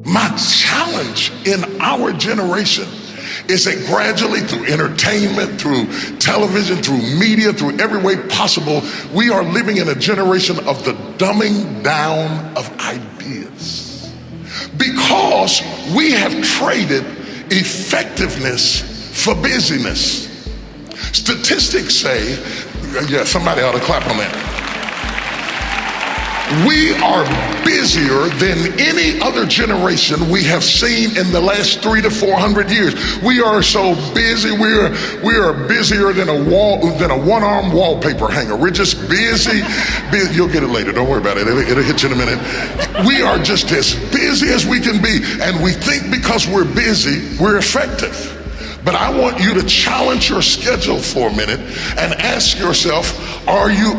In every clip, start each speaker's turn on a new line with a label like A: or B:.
A: My challenge in our generation is that gradually, through entertainment, through television, through media, through every way possible, we are living in a generation of the dumbing down of ideas. Because we have traded effectiveness for busyness. Statistics say, yeah, somebody ought to clap on that. We are busier than any other generation we have seen in the last 300 to 400 years. We are so busy. We are busier than a one-arm wallpaper hanger. We're just busy. You'll get it later. Don't worry about it. It'll hit you in a minute. We are just as busy as we can be, and we think because we're busy, we're effective. But I want you to challenge your schedule for a minute and ask yourself, are you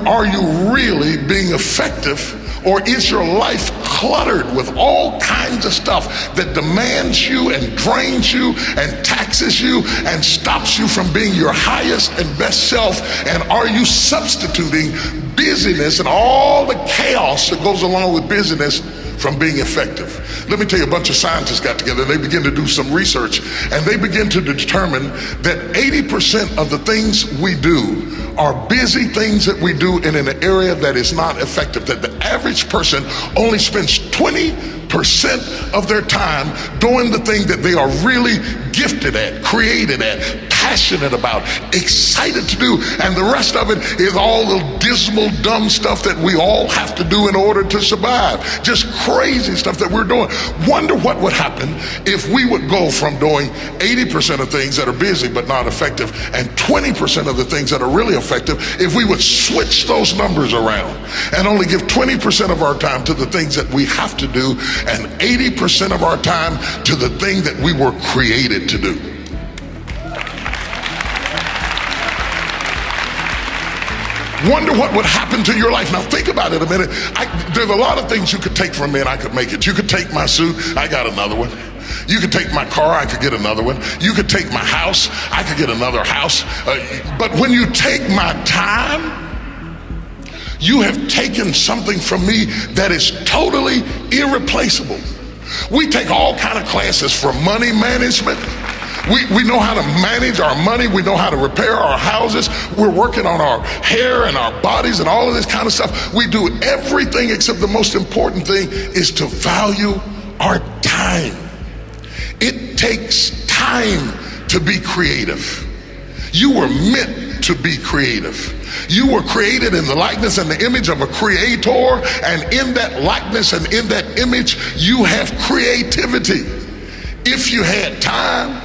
A: really being effective? Or is your life cluttered with all kinds of stuff that demands you and drains you and taxes you and stops you from being your highest and best self? And are you substituting busyness and all the chaos that goes along with busyness from being effective? Let me tell you, a bunch of scientists got together and they began to do some research, and they begin to determine that 80% of the things we do are busy things that we do in an area that is not effective. That the average person only spends 20% of their time doing the thing that they are really gifted at, created at, passionate about, excited to do, and the rest of it is all the dismal, dumb stuff that we all have to do in order to survive. Just crazy stuff that we're doing. Wonder what would happen if we would go from doing 80% of things that are busy but not effective and 20% of the things that are really effective if we would switch those numbers around and only give 20% of our time to the things that we have to do and 80% of our time to the thing that we were created to do. Wonder what would happen to your life. Now think about it a minute. There's a lot of things you could take from me and I could make it. You could take my suit, I got another one. You could take my car, I could get another one. You could take my house, I could get another house. But when you take my time, you have taken something from me that is totally irreplaceable. We take all kind of classes for money management. We know how to manage our money. We know how to repair our houses. We're working on our hair and our bodies and all of this kind of stuff. We do everything except the most important thing is to value our time. It takes time to be creative. You were meant to be creative. You were created in the likeness and the image of a creator, and in that likeness and in that image, you have creativity. If you had time,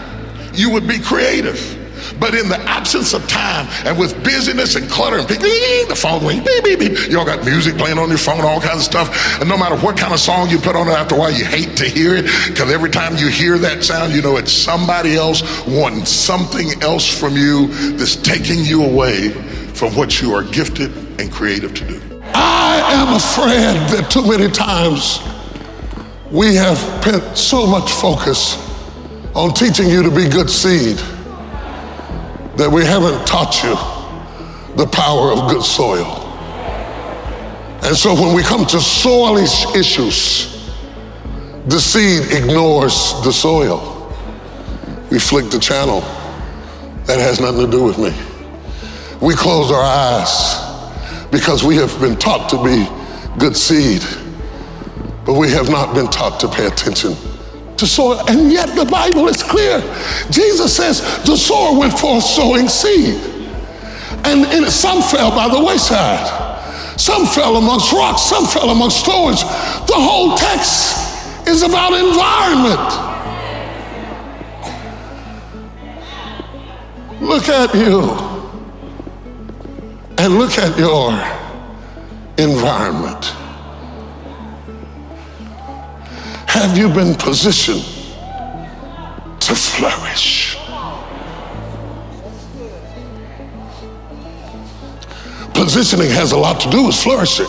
A: you would be creative. But in the absence of time and with busyness and clutter and the phone going beep, beep, beep. You all got music playing on your phone, all kinds of stuff. And no matter what kind of song you put on it, after a while you hate to hear it, because every time you hear that sound, you know it's somebody else wanting something else from you that's taking you away from what you are gifted and creative to do. I am afraid that too many times we have put so much focus on teaching you to be good seed that we haven't taught you the power of good soil. And so when we come to soil issues, the seed ignores the soil. We flick the channel. That has nothing to do with me. We close our eyes because we have been taught to be good seed, but we have not been taught to pay attention to soil. And yet the Bible is clear. Jesus says the sower went forth sowing seed, and some fell by the wayside, some fell amongst rocks, some fell amongst thorns. The whole text is about environment. Look at you and look at your environment. Have you been positioned to flourish? Positioning has a lot to do with flourishing.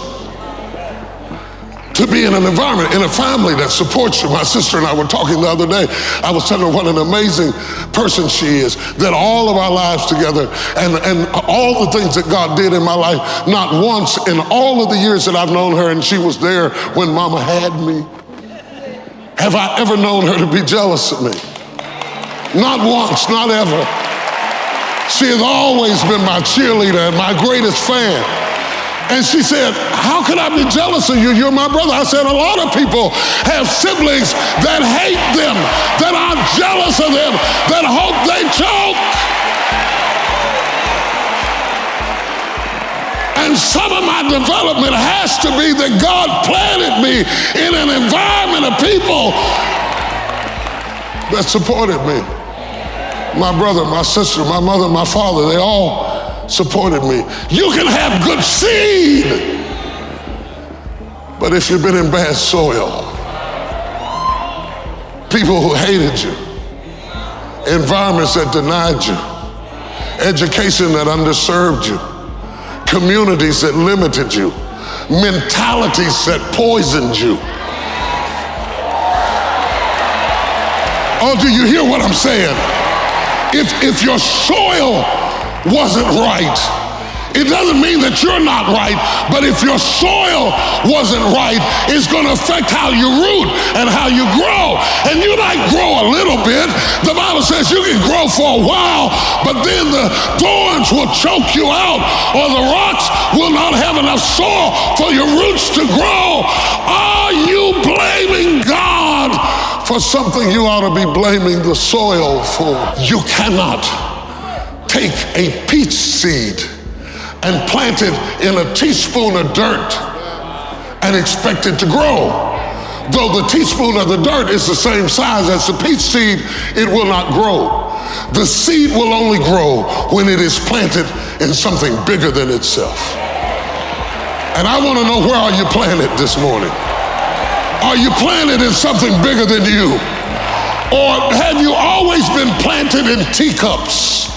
A: To be in an environment, in a family that supports you. My sister and I were talking the other day. I was telling her what an amazing person she is, that all of our lives together and all the things that God did in my life, not once in all of the years that I've known her, and she was there when Mama had me, have I ever known her to be jealous of me. Not once, not ever. She has always been my cheerleader and my greatest fan. And she said, how could I be jealous of you? You're my brother. I said, a lot of people have siblings that hate them, that are jealous of them, that hope they choke. And some of my development has to be that God planted me in an environment of people that supported me. My brother, my sister, my mother, my father, they all supported me. You can have good seed, but if you've been in bad soil, people who hated you, environments that denied you, education that underserved you, communities that limited you, mentalities that poisoned you. Oh, do you hear what I'm saying? If your soil wasn't right, it doesn't mean that you're not right, but if your soil wasn't right, it's going to affect how you root and how you grow. And you might grow a little bit. The Bible says you can grow for a while, but then the thorns will choke you out, or the rocks will not have enough soil for your roots to grow. Are you blaming God for something you ought to be blaming the soil for? You cannot take a peach seed and plant it in a teaspoon of dirt and expect it to grow. Though the teaspoon of the dirt is the same size as the peach seed, it will not grow. The seed will only grow when it is planted in something bigger than itself. And I want to know, where are you planted this morning? Are you planted in something bigger than you? Or have you always been planted in teacups,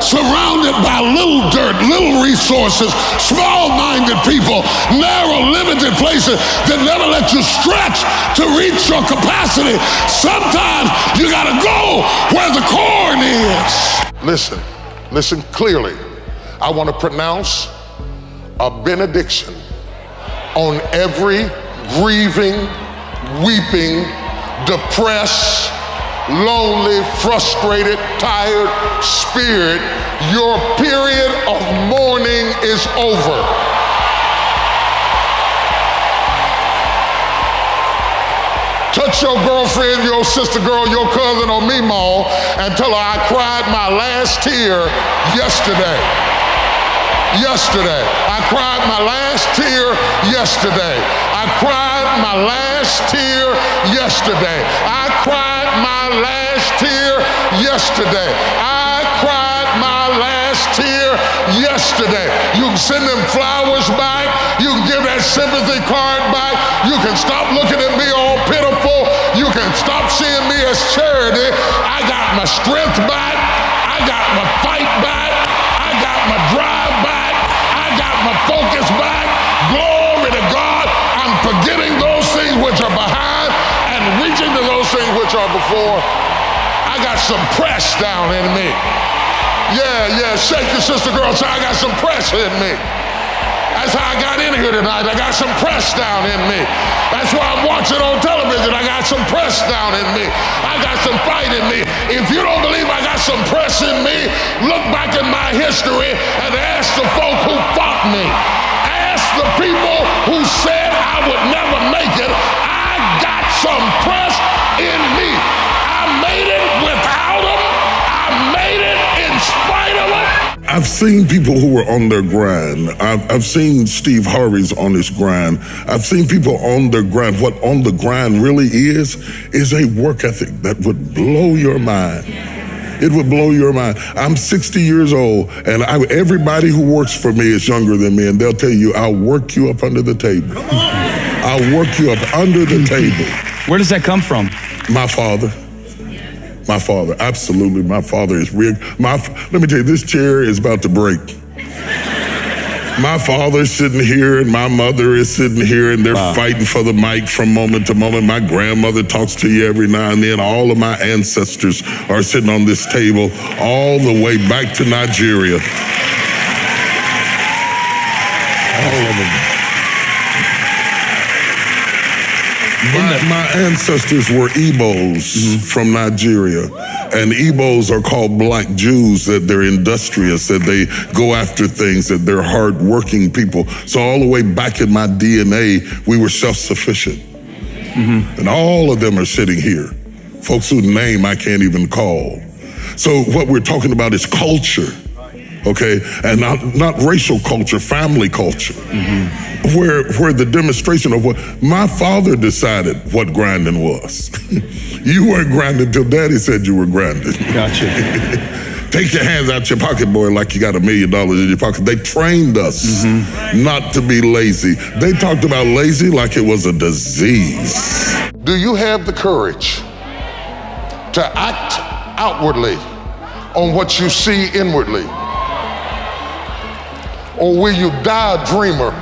A: surrounded by little dirt, little resources, small-minded people, narrow, limited places that never let you stretch to reach your capacity? Sometimes you gotta go where the corn is. Listen clearly. I want to pronounce a benediction on every grieving, weeping, depressed, lonely, frustrated, tired spirit. Your period of mourning is over. Touch your girlfriend, your sister girl, your cousin, or Meemaw, and tell her I cried my last tear yesterday. I cried my last tear yesterday. I cried my last tear yesterday. I cried my last tear yesterday. I cried my last tear yesterday. You can send them flowers back. You can give that sympathy card back. You can stop looking at me all pitiful. You can stop seeing me as charity. I got my strength back. I got my fight back. I got my drive back. I got my focus back. Glory to God. I'm forgetting those things which are behind and reaching to those things which are before. I got some press down in me. Yeah, shake your sister girl. Say, I got some press in me. That's how I got in here tonight. I got some press down in me. That's why I'm watching on television. I got some press down in me. I got some fight in me. If you don't believe I got some press in me, look back in my history and ask the folk who fought me. Ask the people who said I would never make it. I got some press in me. I made it without them. I made it in spite of them.
B: I've seen people who were on their grind. I've seen Steve Harvey's on his grind. I've seen people on their grind. What on the grind really is a work ethic that would blow your mind. It would blow your mind. I'm 60 years old, and everybody who works for me is younger than me, and they'll tell you, I'll work you up under the table. I'll work you up under the table.
C: Where does that come from?
B: My father. My father, absolutely. My father is rigged. Let me tell you, this chair is about to break. My father's sitting here and my mother is sitting here, and they're fighting for the mic from moment to moment. My grandmother talks to you every now and then. All of my ancestors are sitting on this table all the way back to Nigeria. All of them. My ancestors were Igbos from Nigeria, and Igbos are called black Jews, that they're industrious, that they go after things, that they're hardworking people. So all the way back in my DNA, we were self-sufficient. And all of them are sitting here. Folks whose name I can't even call. So what we're talking about is culture, okay? And not racial culture, family culture. Where the demonstration of what my father decided what grinding was. You weren't grinding till daddy said you were grinding.
C: Gotcha.
B: Take your hands out your pocket, boy, like you got $1 million in your pocket. They trained us not to be lazy. They talked about lazy like it was a disease.
A: Do you have the courage to act outwardly on what you see inwardly? Or will you die a dreamer?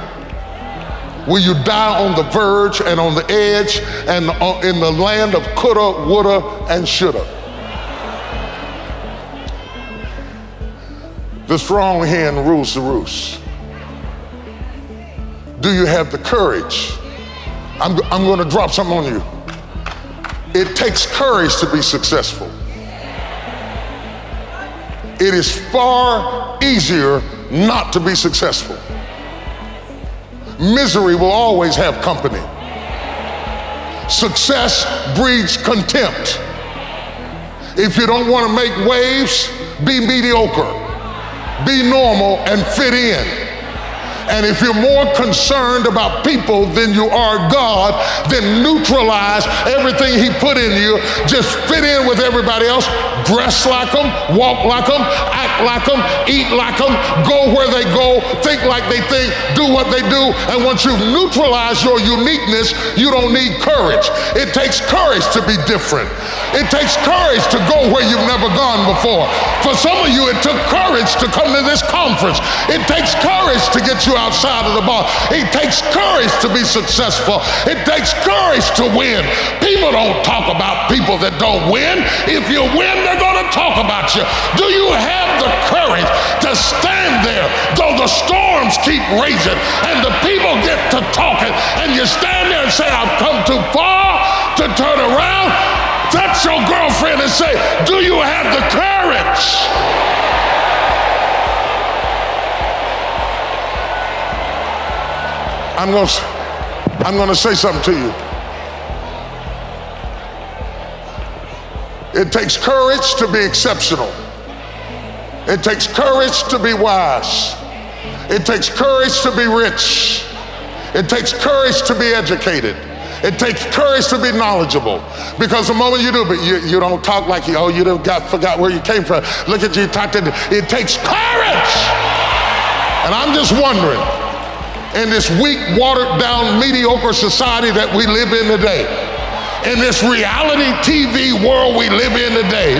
A: Will you die on the verge and on the edge and in the land of coulda, woulda, and shoulda? The strong hen rules the roost. Do you have the courage? I'm going to drop something on you. It takes courage to be successful. It is far easier not to be successful. Misery will always have company. Success breeds contempt. If you don't want to make waves, be mediocre. Be normal and fit in. And if you're more concerned about people than you are God, then neutralize everything He put in you. Just fit in with everybody else. Dress like them, walk like them, act like them, eat like them, go where they go, think like they think, do what they do. And once you've neutralized your uniqueness, you don't need courage. It takes courage to be different. It takes courage to go where you've never gone before. For some of you, it took courage to come to this conference. It takes courage to get you outside of the bar. It takes courage to be successful. It takes courage to win. People don't talk about people that don't win. If you win, they're going to talk about you. Do you have the courage to stand there though the storms keep raging and the people get to talking and you stand there and say, I've come too far to turn around? That's your girlfriend and say, do you have the courage? I'm going to say something to you. It takes courage to be exceptional. It takes courage to be wise. It takes courage to be rich. It takes courage to be educated. It takes courage to be knowledgeable. Because the moment you do, but you don't talk like you forgot where you came from. Look at you, it takes courage. And I'm just wondering, in this weak, watered down, mediocre society that we live in today, in this reality TV world we live in today,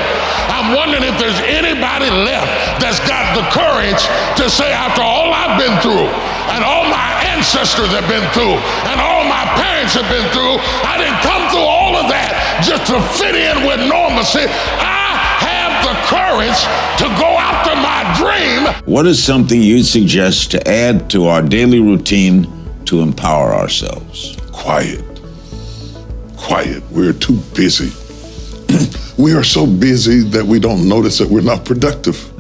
A: I'm wondering if there's anybody left that's got the courage to say, after all I've been through, and all my ancestors have been through, and all my parents have been through, I didn't come through all of that just to fit in with normalcy. I have the courage to go after my dream.
D: What is something you'd suggest to add to our daily routine to empower ourselves?
B: Quiet. We're too busy. We are so busy that we don't notice that we're not productive.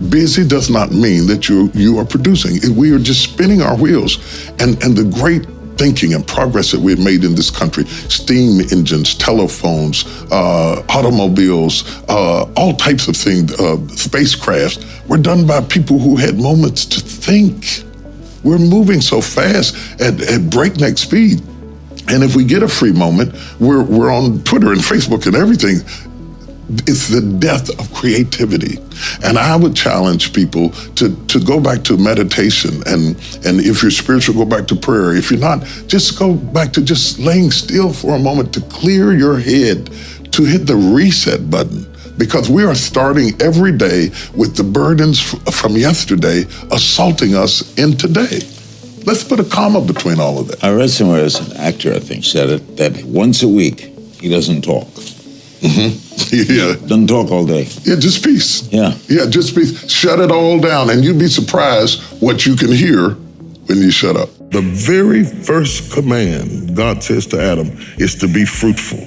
B: Busy does not mean that you are producing. We are just spinning our wheels. And the great thinking and progress that we've made in this country, steam engines, telephones, automobiles, all types of things, spacecrafts, were done by people who had moments to think. We're moving so fast at breakneck speed. And if we get a free moment, we're on Twitter and Facebook and everything. It's the death of creativity. And I would challenge people to go back to meditation. And if you're spiritual, go back to prayer. If you're not, just go back to just laying still for a moment to clear your head, to hit the reset button. Because we are starting every day with the burdens from yesterday assaulting us in today. Let's put a comma between all of that.
D: I read somewhere, as an actor, I think, said it, that once a week, he doesn't talk.
B: Yeah.
D: Doesn't talk all day.
B: Yeah, just peace.
D: Yeah.
B: Yeah, just peace. Shut it all down, and you'd be surprised what you can hear when you shut up. The very first command God says to Adam is to be fruitful.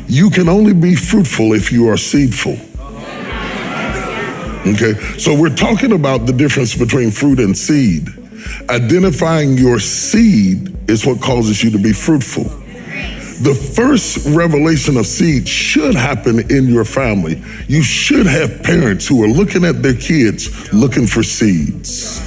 B: You can only be fruitful if you are seedful. Okay, so we're talking about the difference between fruit and seed. Identifying your seed is what causes you to be fruitful. The first revelation of seed should happen in your family. You should have parents who are looking at their kids looking for seeds.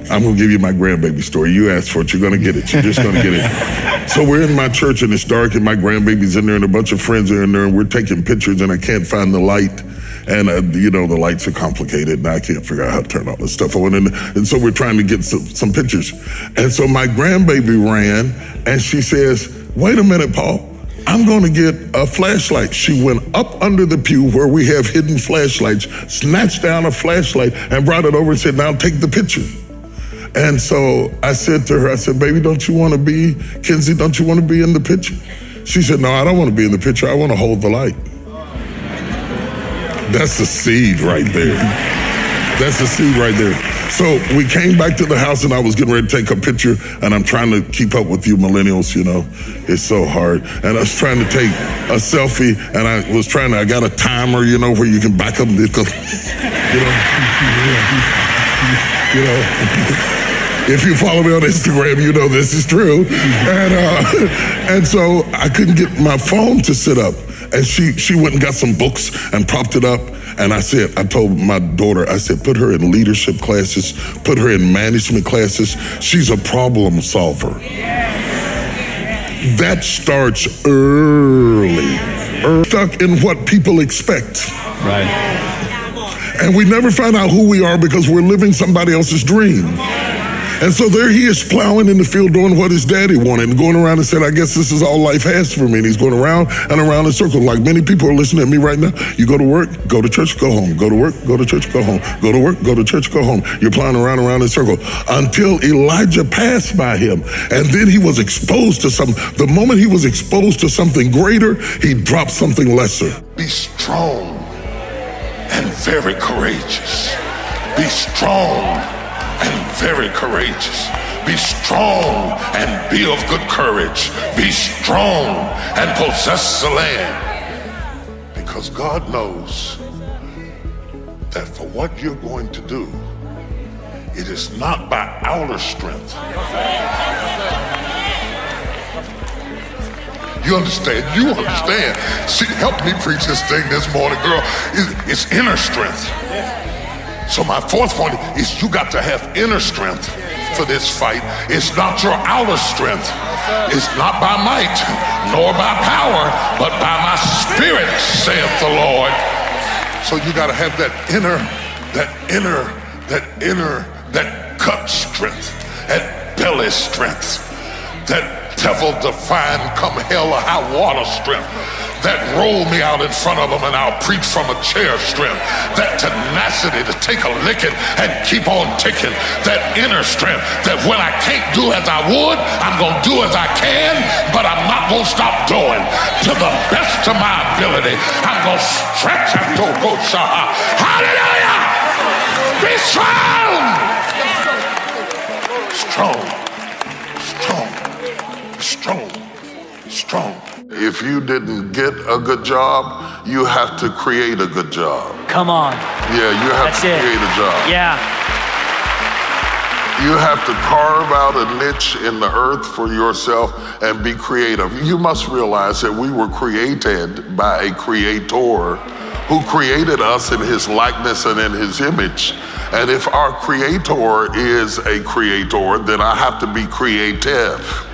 B: I'm gonna give you my grandbaby story. You asked for it, you're gonna get it. You're just gonna get it. So we're in my church and it's dark and my grandbaby's in there and a bunch of friends are in there and we're taking pictures and I can't find the light. And the lights are complicated and I can't figure out how to turn all this stuff on. And so we're trying to get some pictures. And so my grandbaby ran and she says, wait a minute, Paul, I'm gonna get a flashlight. She went up under the pew where we have hidden flashlights, snatched down a flashlight and brought it over and said, now take the picture. And so I said to her, I said, baby, Kinsey, don't you wanna be in the picture? She said, no, I don't wanna be in the picture. I wanna hold the light. That's the seed right there. That's the seed right there. So we came back to the house and I was getting ready to take a picture and I'm trying to keep up with you millennials, it's so hard. And I was trying to take a selfie and I got a timer, where you can back up, If you follow me on Instagram, you know this is true. And so I couldn't get my phone to sit up. And she went and got some books and propped it up. And I told my daughter, I said, put her in leadership classes, put her in management classes. She's a problem solver. That starts early. Stuck in what people expect.
C: Right.
B: And we never find out who we are because we're living somebody else's dream. And so there he is plowing in the field doing what his daddy wanted and going around and said, I guess this is all life has for me. And he's going around and around in circles. Like many people are listening to me right now. You go to work, go to church, go home. Go to work, go to church, go home. Go to work, go to church, go home. You're plowing around in circles until Elijah passed by him. And then he was exposed to something. The moment he was exposed to something greater, he dropped something lesser.
A: Be strong and very courageous. Be strong and very courageous. Be strong and be of good courage. Be strong and possess the land. Because God knows that for what you're going to do, it is not by outer strength. You understand? You understand. See, help me preach this thing this morning, girl. It's inner strength. So my fourth point is you got to have inner strength for this fight. It's not your outer strength. It's not by might, nor by power, but by my spirit, saith the Lord. So you got to have that gut strength, that belly strength, that devil-defying come hell or high water strength, that roll me out in front of them and I'll preach from a chair strength, that tenacity to take a licking and keep on ticking, that inner strength that when I can't do as I would, I'm going to do as I can, but I'm not going to stop doing. To the best of my ability, I'm going to stretch and go. Hallelujah! Be strong! Strong. If you didn't get a good job, you have to create a good job.
C: Come on.
A: Yeah, you have to create a job.
C: Yeah.
A: You have to carve out a niche in the earth for yourself and be creative. You must realize that we were created by a creator who created us in his likeness and in his image. And if our creator is a creator, then I have to be creative.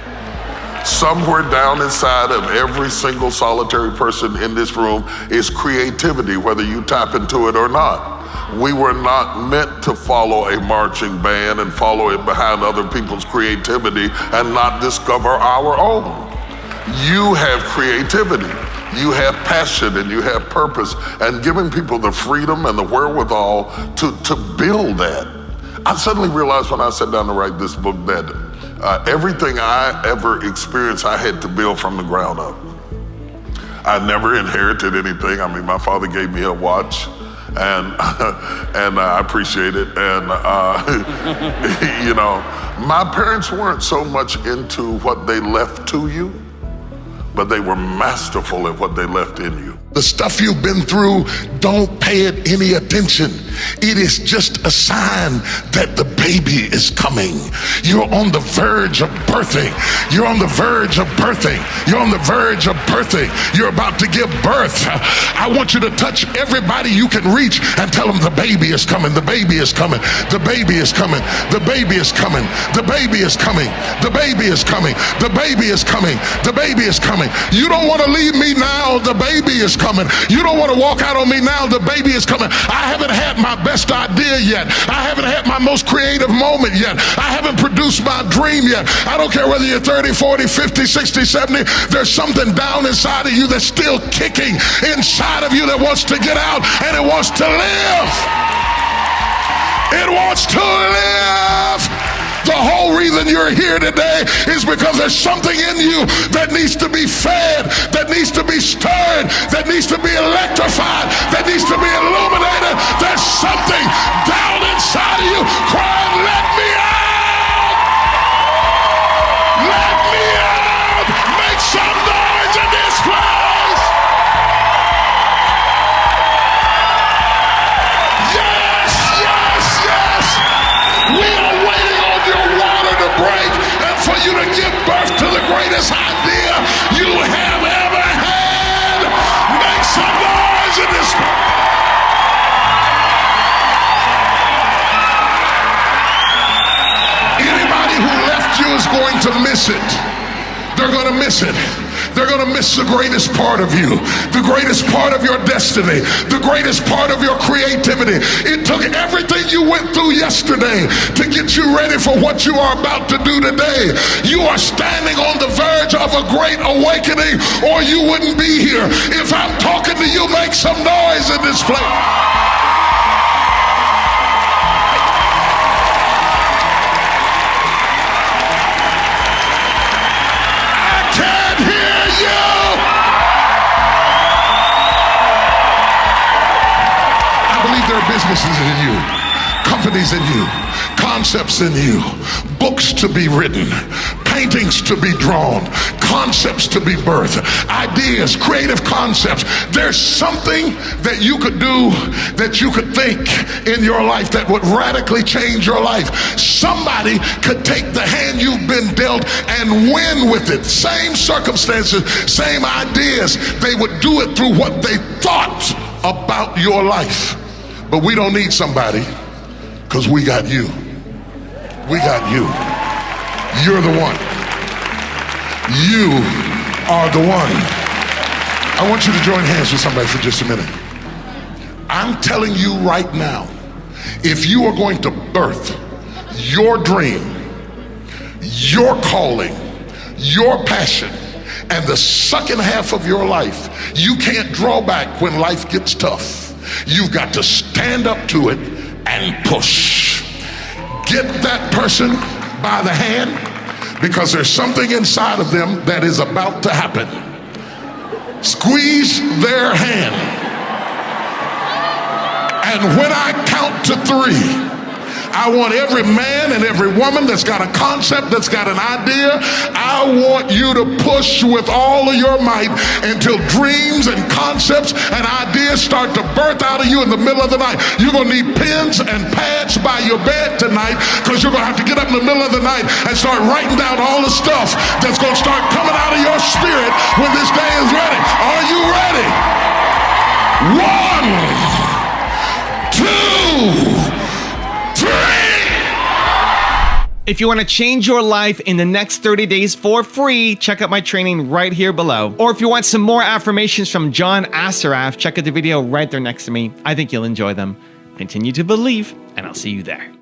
A: Somewhere down inside of every single solitary person in this room is creativity, whether you tap into it or not. We were not meant to follow a marching band and follow it behind other people's creativity and not discover our own. You have creativity, you have passion, and you have purpose, and giving people the freedom and the wherewithal to build that. I suddenly realized when I sat down to write this book that everything I ever experienced, I had to build from the ground up. I never inherited anything. I mean, my father gave me a watch and and I appreciate it. And you know, my parents weren't so much into what they left to you, but they were masterful at what they left in you. The stuff you've been through, don't pay it any attention. It is just a sign that the baby is coming. You're on the verge of birthing. You're on the verge of birthing. You're on the verge of birthing. You're about to give birth. I want you to touch everybody you can reach and tell them the baby is coming. The baby is coming. The baby is coming. The baby is coming. The baby is coming. The baby is coming. The baby is coming. The baby is coming. You don't want to leave me now. The baby is coming. You don't want to walk out on me now. The baby is coming. I haven't had my best idea yet. I haven't had my most creative moment yet. I haven't produced my dream yet. I don't care whether you're 30, 40, 50, 60, 70. There's something down inside of you that's still kicking inside of you that wants to get out, and it wants to live. It wants to live. The whole reason you're here today is because there's something in you that needs to be fed, that needs to be stirred, that needs to be electrified, that needs to be illuminated. There's something down inside of you crying, let me out! Let me out! Make some noise in this place! Yes, yes, yes! We are waiting on your water to break and for you to give birth to the greatest idea you have ever had. Make some noise in this place. Anybody who left you is going to miss it. They're going to miss it. They're going to miss the greatest part of you, the greatest part of your destiny, the greatest part of your creativity. It took everything you went through yesterday to get you ready for what you are about to do today. You are standing on the verge of a great awakening, or you wouldn't be here. If I'm talking to you, make some noise in this place. Businesses in you, companies in you, concepts in you, books to be written, paintings to be drawn, concepts to be birthed, ideas, creative concepts. There's something that you could do, that you could think in your life that would radically change your life. Somebody could take the hand you've been dealt and win with it. Same circumstances, same ideas. They would do it through what they thought about your life. But we don't need somebody, because we got you. We got you. You're the one. You are the one. I want you to join hands with somebody for just a minute. I'm telling you right now, if you are going to birth your dream, your calling, your passion, and the second half of your life, you can't draw back when life gets tough. You've got to stand up to it and push. Get that person by the hand, because there's something inside of them that is about to happen. Squeeze their hand. And when I count to 3, I want every man and every woman that's got a concept, that's got an idea, I want you to push with all of your might until dreams and concepts and ideas start to birth out of you in the middle of the night. You're going to need pens and pads by your bed tonight, because you're going to have to get up in the middle of the night and start writing down all the stuff that's going to start coming out of your spirit when this day is ready. Are you ready? 1, 2, 3.
C: If you want to change your life in the next 30 days for free, check out my training right here below. Or if you want some more affirmations from John Assaraf, check out the video right there next to me. I think you'll enjoy them. Continue to believe, and I'll see you there.